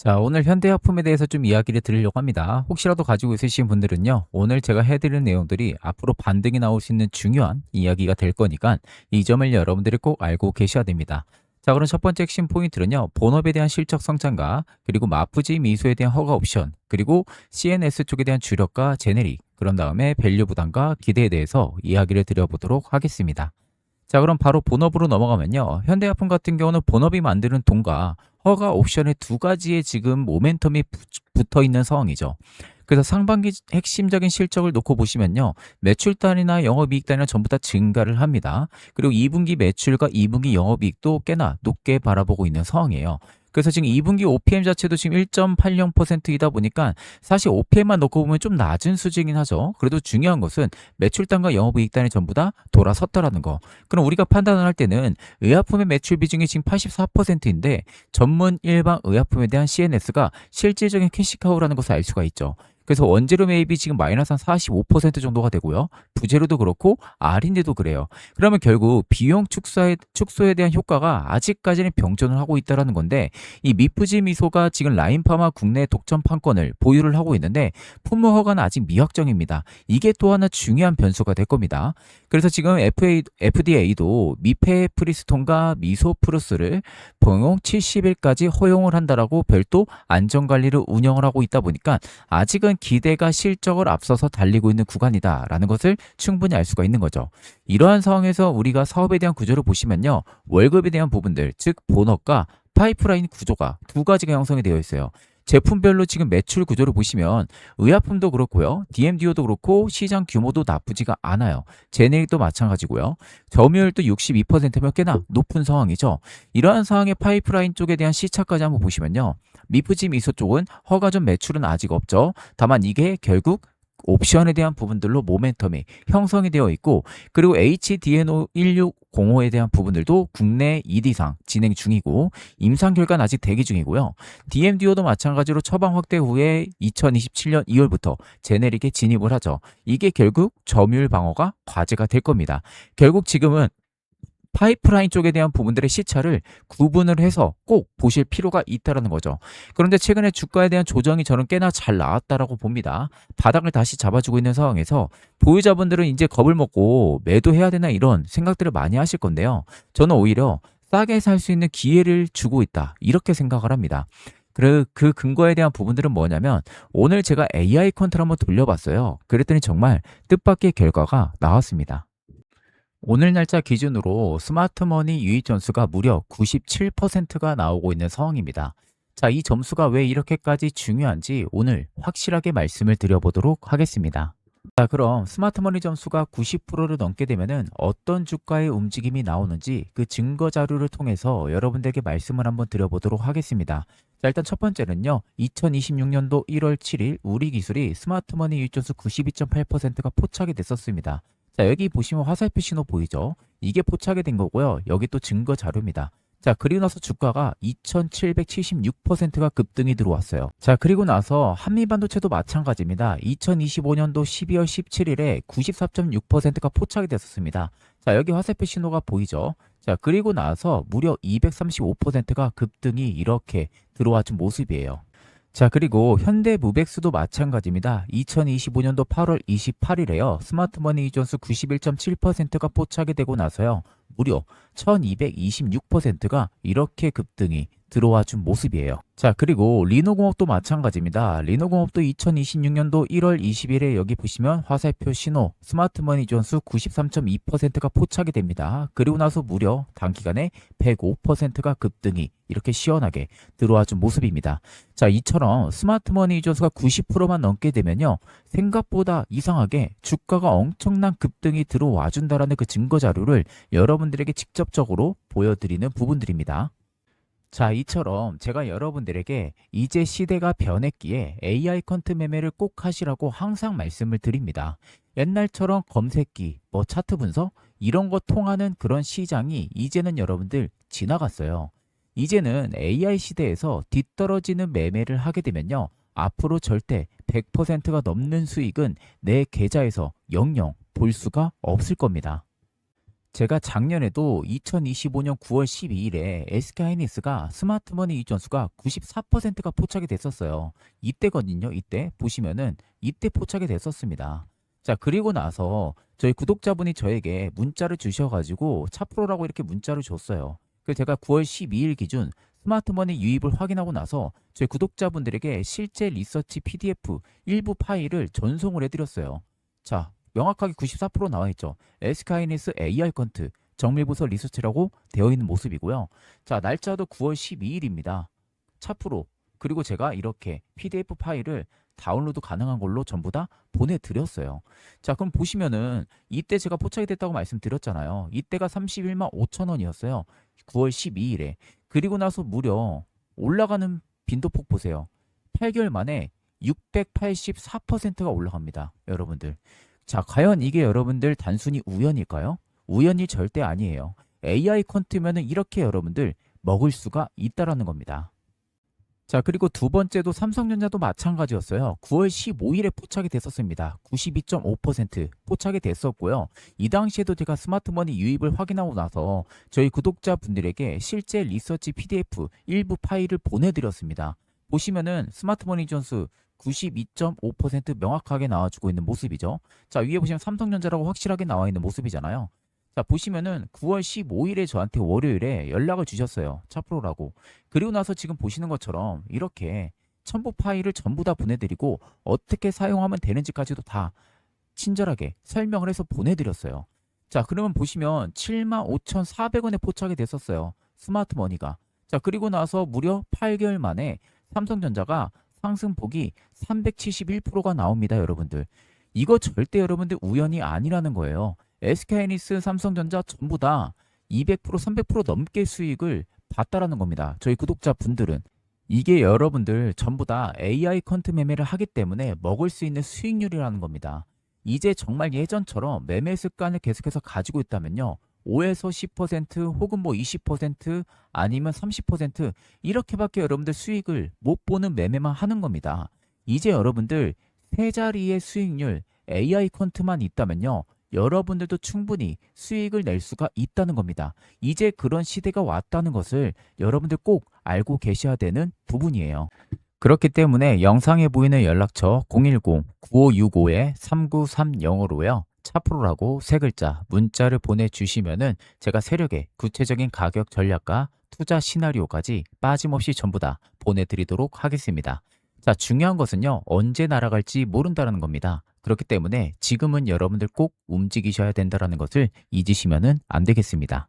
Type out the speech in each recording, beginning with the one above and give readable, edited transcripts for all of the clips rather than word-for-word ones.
자, 오늘 현대약품에 대해서 좀 이야기를 드리려고 합니다. 혹시라도 가지고 있으신 분들은요, 오늘 제가 해드리는 내용들이 앞으로 반등이 나올 수 있는 중요한 이야기가 될 거니까 이 점을 여러분들이 꼭 알고 계셔야 됩니다. 자, 그럼 첫 번째 핵심 포인트는요, 본업에 대한 실적 성장과 그리고 마프지 미소에 대한 허가 옵션, 그리고 CNS 쪽에 대한 주력과 제네릭, 그런 다음에 밸류 부담과 기대에 대해서 이야기를 드려보도록 하겠습니다. 자, 그럼 바로 본업으로 넘어가면요. 현대약품 같은 경우는 본업이 만드는 돈과 허가 옵션의 두 가지의 지금 모멘텀이 붙어 있는 상황이죠. 그래서 상반기 핵심적인 실적을 놓고 보시면요. 매출단이나 영업이익단이나 전부 다 증가를 합니다. 그리고 2분기 매출과 2분기 영업이익도 꽤나 높게 바라보고 있는 상황이에요. 그래서 지금 2분기 OPM 자체도 지금 1.80%이다 보니까 사실 OPM만 놓고 보면 좀 낮은 수준이긴 하죠. 그래도 중요한 것은 매출단과 영업이익단이 전부 다 돌아섰다라는 거. 그럼 우리가 판단을 할 때는 의약품의 매출 비중이 지금 84%인데 전문 일반 의약품에 대한 CNS가 실질적인 캐시카우라는 것을 알 수가 있죠. 그래서 원재료 매입이 지금 마이너스 한 45% 정도가 되고요. 부재료도 그렇고 R인데도 그래요. 그러면 결국 비용 축소에 대한 효과가 아직까지는 병존을 하고 있다는 건데 이 미프지 미소가 지금 라인파마 국내 독점 판권을 보유를 하고 있는데 품목 허가는 아직 미확정입니다. 이게 또 하나 중요한 변수가 될 겁니다. 그래서 지금 FDA도 미페프리스톤과 미소프루스를 병용 70일까지 허용을 한다라고 별도 안전관리를 운영을 하고 있다 보니까 아직은 기대가 실적을 앞서서 달리고 있는 구간이다라는 것을 충분히 알 수가 있는 거죠. 이러한 상황에서 우리가 사업에 대한 구조를 보시면요. 월급에 대한 부분들, 즉 본업과 파이프라인 구조가 두 가지가 형성이 되어 있어요. 제품별로 지금 매출 구조를 보시면 의약품도 그렇고요. DMDO도 그렇고 시장 규모도 나쁘지가 않아요. 제네릭도 마찬가지고요. 점유율도 62%면 꽤나 높은 상황이죠. 이러한 상황의 파이프라인 쪽에 대한 시차까지 한번 보시면요. 미프지 미소 쪽은 허가전 매출은 아직 없죠. 다만 이게 결국 옵션에 대한 부분들로 모멘텀이 형성이 되어 있고 그리고 HDNO 1605에 대한 부분들도 국내 2D상 진행 중이고 임상 결과는 아직 대기 중이고요. DMDO도 마찬가지로 처방 확대 후에 2027년 2월부터 제네릭에 진입을 하죠. 이게 결국 점유율 방어가 과제가 될 겁니다. 결국 지금은 파이프라인 쪽에 대한 부분들의 시차를 구분을 해서 꼭 보실 필요가 있다는 거죠. 그런데 최근에 주가에 대한 조정이 저는 꽤나 잘 나왔다라고 봅니다. 바닥을 다시 잡아주고 있는 상황에서 보유자분들은 이제 겁을 먹고 매도해야 되나 이런 생각들을 많이 하실 건데요. 저는 오히려 싸게 살 수 있는 기회를 주고 있다. 이렇게 생각을 합니다. 그 근거에 대한 부분들은 뭐냐면 오늘 제가 AI 컨트를 한번 돌려봤어요. 그랬더니 정말 뜻밖의 결과가 나왔습니다. 오늘 날짜 기준으로 스마트머니 유입 점수가 무려 97%가 나오고 있는 상황입니다. 자, 이 점수가 왜 이렇게까지 중요한지 오늘 확실하게 말씀을 드려보도록 하겠습니다. 자, 그럼 스마트머니 점수가 90%를 넘게 되면은 어떤 주가의 움직임이 나오는지 그 증거 자료를 통해서 여러분들에게 말씀을 한번 드려보도록 하겠습니다. 자, 일단 첫 번째는요. 2026년도 1월 7일 우리 기술이 스마트머니 유입 점수 92.8%가 포착이 됐었습니다. 자, 여기 보시면 화살표 신호 보이죠? 이게 포착이 된 거고요. 여기 또 증거 자료입니다. 자, 그리고 나서 주가가 2776%가 급등이 들어왔어요. 자, 그리고 나서 한미반도체도 마찬가지입니다. 2025년도 12월 17일에 94.6%가 포착이 됐었습니다. 자, 여기 화살표 신호가 보이죠? 자, 그리고 나서 무려 235%가 급등이 이렇게 들어와 준 모습이에요. 자, 그리고 현대무백수도 마찬가지입니다. 2025년도 8월 28일에요. 스마트머니 이전수 91.7%가 포착이 되고 나서요. 무려 1226%가 이렇게 급등이 들어와 준 모습이에요. 자, 그리고 리노공업도 마찬가지입니다. 리노공업도 2026년도 1월 20일에 여기 보시면 화살표 신호 스마트머니 존수 93.2%가 포착이 됩니다. 그리고 나서 무려 단기간에 105%가 급등이 이렇게 시원하게 들어와 준 모습입니다. 자, 이처럼 스마트머니 존수가 90%만 넘게 되면요. 생각보다 이상하게 주가가 엄청난 급등이 들어와 준다라는 그 증거 자료를 여러분들에게 직접적으로 보여드리는 부분들입니다. 자, 이처럼 제가 여러분들에게 이제 시대가 변했기에 AI 컨트 매매를 꼭 하시라고 항상 말씀을 드립니다. 옛날처럼 검색기, 차트 분석 이런 거 통하는 그런 시장이 이제는 여러분들 지나갔어요. 이제는 AI 시대에서 뒤떨어지는 매매를 하게 되면요. 앞으로 절대 100%가 넘는 수익은 내 계좌에서 영영 볼 수가 없을 겁니다. 제가 작년에도 2025년 9월 12일에 SK하이닉스가 스마트머니 이전수가 94%가 포착이 됐었어요. 이때거든요. 이때 보시면은 이때 포착이 됐었습니다. 자, 그리고 나서 저희 구독자분이 저에게 문자를 주셔가지고 차프로라고 이렇게 문자를 줬어요. 그래서 제가 9월 12일 기준 스마트머니 유입을 확인하고 나서 저희 구독자분들에게 실제 리서치 PDF 일부 파일을 전송을 해드렸어요. 자, 명확하게 94% 나와 있죠. SK하이닉스 AR 컨트 정밀부서 리서치라고 되어 있는 모습이고요. 자, 날짜도 9월 12일입니다. 차프로. 그리고 제가 이렇게 PDF 파일을 다운로드 가능한 걸로 전부 다 보내드렸어요. 자, 그럼 보시면은 이때 제가 포착이 됐다고 말씀드렸잖아요. 이때가 31만 5천 원이었어요. 9월 12일에. 그리고 나서 무려 올라가는 빈도폭 보세요. 8개월 만에 684%가 올라갑니다. 여러분들. 자, 과연 이게 여러분들 단순히 우연일까요? 우연이 절대 아니에요. AI 퀀트면은 이렇게 여러분들 먹을 수가 있다라는 겁니다. 자, 그리고 두 번째도 삼성전자도 마찬가지였어요. 9월 15일에 포착이 됐었습니다. 92.5% 포착이 됐었고요. 이 당시에도 제가 스마트머니 유입을 확인하고 나서 저희 구독자분들에게 실제 리서치 PDF 일부 파일을 보내드렸습니다. 보시면은 스마트머니 전수 92.5% 명확하게 나와주고 있는 모습이죠. 자, 위에 보시면 삼성전자라고 확실하게 나와 있는 모습이잖아요. 자, 보시면은 9월 15일에 저한테 월요일에 연락을 주셨어요. 차프로라고. 그리고 나서 지금 보시는 것처럼 이렇게 첨부 파일을 전부 다 보내드리고 어떻게 사용하면 되는지까지도 다 친절하게 설명을 해서 보내드렸어요. 자, 그러면 보시면 75,400원에 포착이 됐었어요. 스마트머니가. 자, 그리고 나서 무려 8개월 만에 삼성전자가 상승폭이 371%가 나옵니다, 여러분들. 이거 절대 여러분들 우연이 아니라는 거예요. SK하이닉스, 삼성전자 전부 다 200%, 300% 넘게 수익을 봤다라는 겁니다. 저희 구독자분들은. 이게 여러분들 전부 다 AI 컨트 매매를 하기 때문에 먹을 수 있는 수익률이라는 겁니다. 이제 정말 예전처럼 매매 습관을 계속해서 가지고 있다면요. 5에서 10% 혹은 뭐 20% 아니면 30% 이렇게밖에 여러분들 수익을 못 보는 매매만 하는 겁니다. 이제 여러분들 세 자리의 수익률 AI 컨트만 있다면요. 여러분들도 충분히 수익을 낼 수가 있다는 겁니다. 이제 그런 시대가 왔다는 것을 여러분들 꼭 알고 계셔야 되는 부분이에요. 그렇기 때문에 영상에 보이는 연락처 010-9565-3930으로요. 차프로라고 세 글자 문자를 보내주시면은 제가 세력의 구체적인 가격 전략과 투자 시나리오까지 빠짐없이 전부 다 보내드리도록 하겠습니다. 자, 중요한 것은요. 언제 날아갈지 모른다는 겁니다. 그렇기 때문에 지금은 여러분들 꼭 움직이셔야 된다는 것을 잊으시면 안 되겠습니다.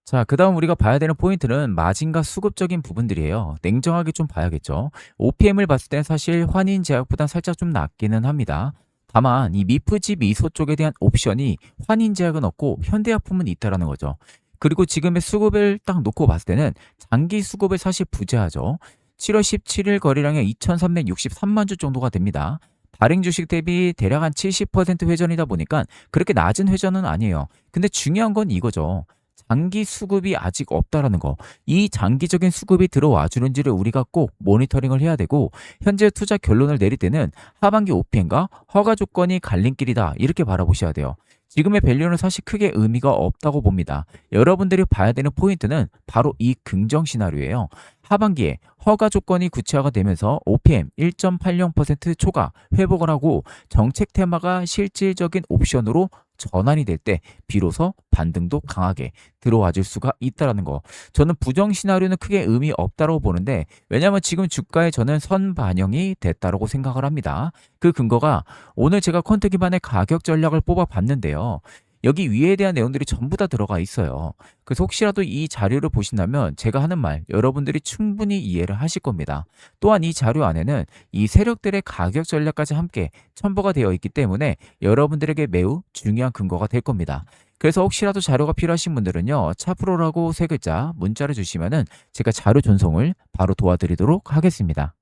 자, 그 다음 우리가 봐야 되는 포인트는 마진과 수급적인 부분들이에요. 냉정하게 좀 봐야겠죠. OPM을 봤을 땐 사실 환인 제약보단 살짝 좀 낮기는 합니다. 다만 이 미프지 미소 쪽에 대한 옵션이 환인 제약은 없고 현대약품은 있다라는 거죠. 그리고 지금의 수급을 딱 놓고 봤을 때는 장기 수급을 사실 부재하죠. 7월 17일 거래량이 2,363만 주 정도가 됩니다. 다른 주식 대비 대략 한 70% 회전이다 보니까 그렇게 낮은 회전은 아니에요. 근데 중요한 건 이거죠. 장기 수급이 아직 없다라는 거. 이 장기적인 수급이 들어와 주는지를 우리가 꼭 모니터링을 해야 되고 현재 투자 결론을 내릴 때는 하반기 OPM과 허가 조건이 갈림길이다 이렇게 바라보셔야 돼요. 지금의 밸류는 사실 크게 의미가 없다고 봅니다. 여러분들이 봐야 되는 포인트는 바로 이 긍정 시나리오예요. 하반기에 허가 조건이 구체화가 되면서 OPM 1.80% 초과 회복을 하고 정책 테마가 실질적인 옵션으로 전환이 될 때 비로소 반등도 강하게 들어와 줄 수가 있다는 거. 저는 부정 시나리오는 크게 의미 없다고 보는데 왜냐하면 지금 주가에 저는 선반영이 됐다고 생각을 합니다. 그 근거가 오늘 제가 퀀트 기반의 가격 전략을 뽑아 봤는데요. 여기 위에 대한 내용들이 전부 다 들어가 있어요. 그래서 혹시라도 이 자료를 보신다면 제가 하는 말 여러분들이 충분히 이해를 하실 겁니다. 또한 이 자료 안에는 이 세력들의 가격 전략까지 함께 첨부가 되어 있기 때문에 여러분들에게 매우 중요한 근거가 될 겁니다. 그래서 혹시라도 자료가 필요하신 분들은요. 차프로라고 세 글자 문자를 주시면은 제가 자료 전송을 바로 도와드리도록 하겠습니다.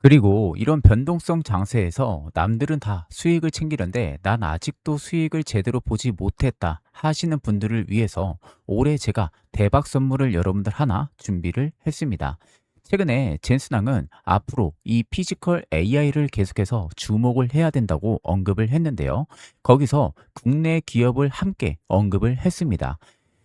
그리고 이런 변동성 장세에서 남들은 다 수익을 챙기는데 난 아직도 수익을 제대로 보지 못했다 하시는 분들을 위해서 올해 제가 대박 선물을 여러분들 하나 준비를 했습니다. 최근에 젠슨왕은 앞으로 이 피지컬 AI를 계속해서 주목을 해야 된다고 언급을 했는데요. 거기서 국내 기업을 함께 언급을 했습니다.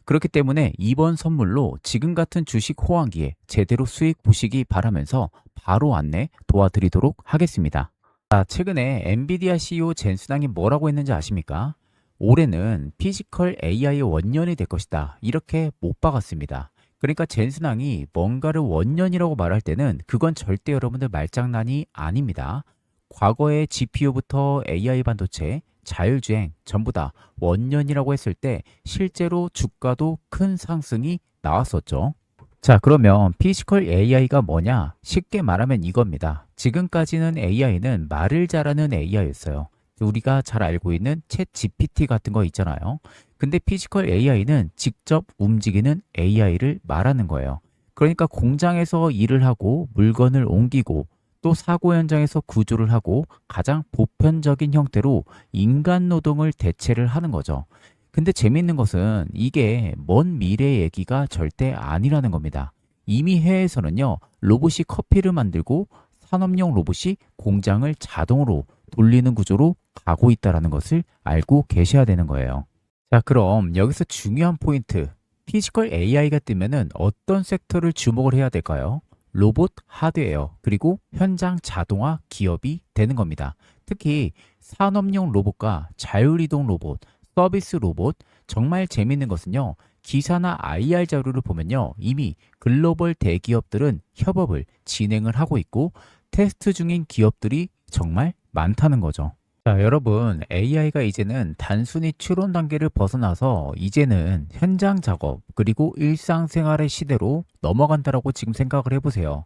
그렇기 때문에 이번 선물로 지금 같은 주식 호황기에 제대로 수익 보시기 바라면서 바로 안내 도와드리도록 하겠습니다. 자, 최근에 엔비디아 CEO 젠슨왕이 뭐라고 했는지 아십니까? 올해는 피지컬 AI의 원년이 될 것이다. 이렇게 못 박았습니다. 그러니까 젠슨왕이 뭔가를 원년이라고 말할 때는 그건 절대 여러분들 말장난이 아닙니다. 과거의 GPU부터 AI 반도체, 자율주행 전부 다 원년이라고 했을 때 실제로 주가도 큰 상승이 나왔었죠. 자, 그러면 피지컬 AI가 뭐냐? 쉽게 말하면 이겁니다. 지금까지는 AI는 말을 잘하는 AI였어요. 우리가 잘 알고 있는 챗 GPT 같은 거 있잖아요. 근데 피지컬 AI는 직접 움직이는 AI를 말하는 거예요. 그러니까 공장에서 일을 하고 물건을 옮기고 또 사고 현장에서 구조를 하고 가장 보편적인 형태로 인간 노동을 대체를 하는 거죠. 근데 재밌는 것은 이게 먼 미래의 얘기가 절대 아니라는 겁니다. 이미 해외에서는요, 로봇이 커피를 만들고 산업용 로봇이 공장을 자동으로 돌리는 구조로 가고 있다는 것을 알고 계셔야 되는 거예요. 자, 그럼 여기서 중요한 포인트. 피지컬 AI가 뜨면은 어떤 섹터를 주목을 해야 될까요? 로봇, 하드웨어, 그리고 현장 자동화 기업이 되는 겁니다. 특히 산업용 로봇과 자율이동 로봇, 서비스 로봇, 정말 재밌는 것은요. 기사나 IR 자료를 보면요. 이미 글로벌 대기업들은 협업을 진행을 하고 있고 테스트 중인 기업들이 정말 많다는 거죠. 자, 여러분, AI가 이제는 단순히 추론 단계를 벗어나서 이제는 현장 작업 그리고 일상생활의 시대로 넘어간다라고 지금 생각을 해보세요.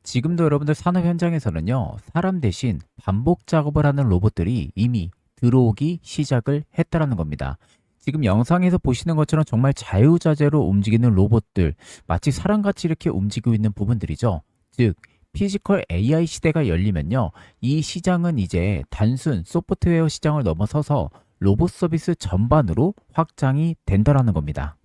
지금도 여러분들 산업 현장에서는요, 사람 대신 반복 작업을 하는 로봇들이 이미 들어오기 시작을 했다라는 겁니다. 지금 영상에서 보시는 것처럼 정말 자유자재로 움직이는 로봇들, 마치 사람같이 이렇게 움직이고 있는 부분들이죠. 즉, 피지컬 AI 시대가 열리면요, 이 시장은 이제 단순 소프트웨어 시장을 넘어서서 로봇 서비스 전반으로 확장이 된다라는 겁니다.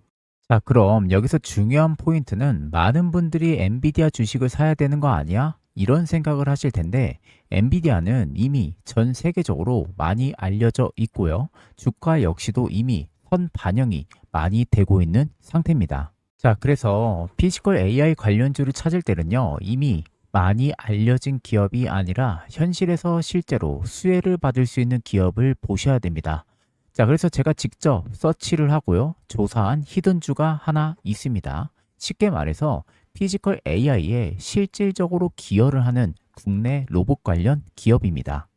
자, 그럼 여기서 중요한 포인트는 많은 분들이 엔비디아 주식을 사야 되는 거 아니야? 이런 생각을 하실 텐데 엔비디아는 이미 전 세계적으로 많이 알려져 있고요. 주가 역시도 이미 선 반영이 많이 되고 있는 상태입니다. 자, 그래서 피지컬 AI 관련주를 찾을 때는요, 이미 많이 알려진 기업이 아니라 현실에서 실제로 수혜를 받을 수 있는 기업을 보셔야 됩니다. 자, 그래서 제가 직접 서치를 하고요. 조사한 히든주가 하나 있습니다. 쉽게 말해서 피지컬 AI에 실질적으로 기여를 하는 국내 로봇 관련 기업입니다.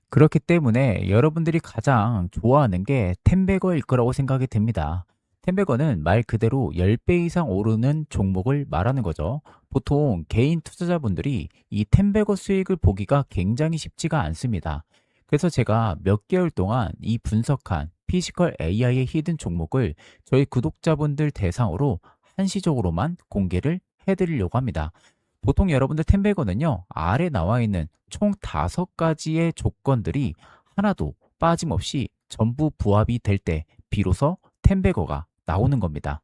그렇기 때문에 여러분들이 가장 좋아하는 게 텐베거일 거라고 생각이 됩니다. 텐베거는 말 그대로 10배 이상 오르는 종목을 말하는 거죠. 보통 개인 투자자분들이 이 텐베거 수익을 보기가 굉장히 쉽지가 않습니다. 그래서 제가 몇 개월 동안 이 분석한 피지컬 AI의 히든 종목을 저희 구독자분들 대상으로 한시적으로만 공개를 해드리려고 합니다. 보통 여러분들 텐베거는요, 아래 나와 있는 총 5가지의 조건들이 하나도 빠짐없이 전부 부합이 될 때 비로소 텐베거가 나오는 겁니다.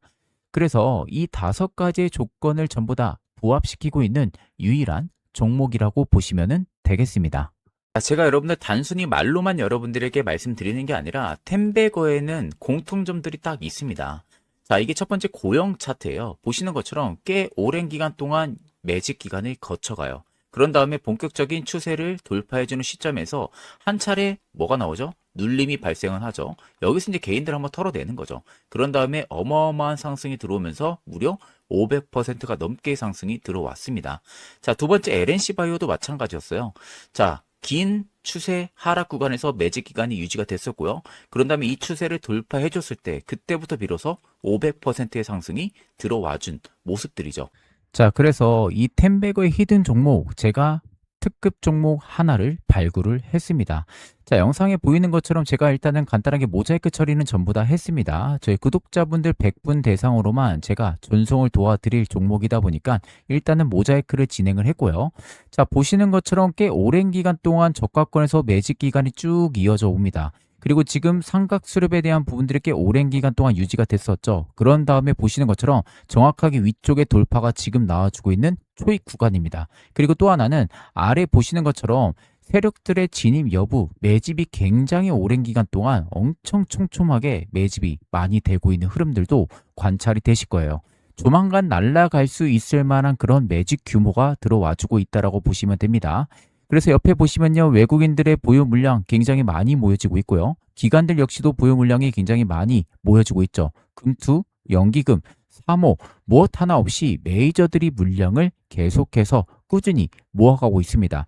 그래서 이 5가지의 조건을 전부 다 부합시키고 있는 유일한 종목이라고 보시면 되겠습니다. 제가 여러분들 단순히 말로만 여러분들에게 말씀드리는 게 아니라 텐베거에는 공통점들이 딱 있습니다. 자, 이게 첫 번째 고형 차트예요. 보시는 것처럼 꽤 오랜 기간 동안 매집 기간을 거쳐가요. 그런 다음에 본격적인 추세를 돌파해주는 시점에서 한 차례 뭐가 나오죠? 눌림이 발생을 하죠. 여기서 이제 개인들 한번 털어내는 거죠. 그런 다음에 어마어마한 상승이 들어오면서 무려 500%가 넘게 상승이 들어왔습니다. 자, 두 번째 LNC 바이오도 마찬가지였어요. 자, 긴 추세 하락 구간에서 매집 기간이 유지가 됐었고요. 그런 다음에 이 추세를 돌파해 줬을 때 그때부터 비로소 500%의 상승이 들어와준 모습들이죠. 자, 그래서 이 텐베거의 히든 종목 제가 특급 종목 하나를 발굴을 했습니다. 자, 영상에 보이는 것처럼 제가 일단은 간단하게 모자이크 처리는 전부 다 했습니다. 저희 구독자분들 100분 대상으로만 제가 전송을 도와드릴 종목이다 보니까 일단은 모자이크를 진행을 했고요. 자, 보시는 것처럼 꽤 오랜 기간 동안 저가권에서 매집 기간이 쭉 이어져 옵니다. 그리고 지금 삼각수렵에 대한 부분들이 꽤 오랜 기간 동안 유지가 됐었죠. 그런 다음에 보시는 것처럼 정확하게 위쪽에 돌파가 지금 나와주고 있는 초입 구간입니다. 그리고 또 하나는 아래 보시는 것처럼 세력들의 진입 여부, 매집이 굉장히 오랜 기간 동안 엄청 촘촘하게 매집이 많이 되고 있는 흐름들도 관찰이 되실 거예요. 조만간 날아갈 수 있을 만한 그런 매집 규모가 들어와주고 있다라고 보시면 됩니다. 그래서 옆에 보시면요, 외국인들의 보유 물량 굉장히 많이 모여지고 있고요. 기관들 역시도 보유 물량이 굉장히 많이 모여지고 있죠. 금투, 연기금, 사모, 무엇 하나 없이 메이저들이 물량을 계속해서 꾸준히 모아가고 있습니다.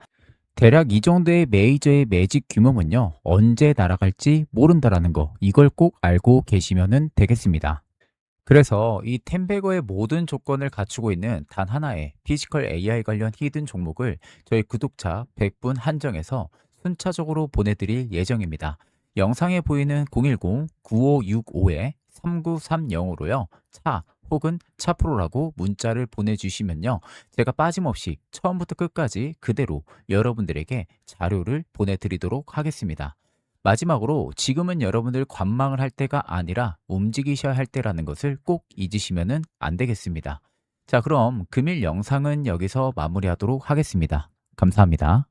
대략 이 정도의 메이저의 매직 규모면요, 언제 날아갈지 모른다라는 거, 이걸 꼭 알고 계시면 되겠습니다. 그래서 이 템베거의 모든 조건을 갖추고 있는 단 하나의 피지컬 AI 관련 히든 종목을 저희 구독자 100분 한정해서 순차적으로 보내드릴 예정입니다. 영상에 보이는 010-9565-3930으로요. 차 혹은 차프로라고 문자를 보내주시면요. 제가 빠짐없이 처음부터 끝까지 그대로 여러분들에게 자료를 보내드리도록 하겠습니다. 마지막으로 지금은 여러분들 관망을 할 때가 아니라 움직이셔야 할 때라는 것을 꼭 잊으시면 안 되겠습니다. 자, 그럼 금일 영상은 여기서 마무리하도록 하겠습니다. 감사합니다.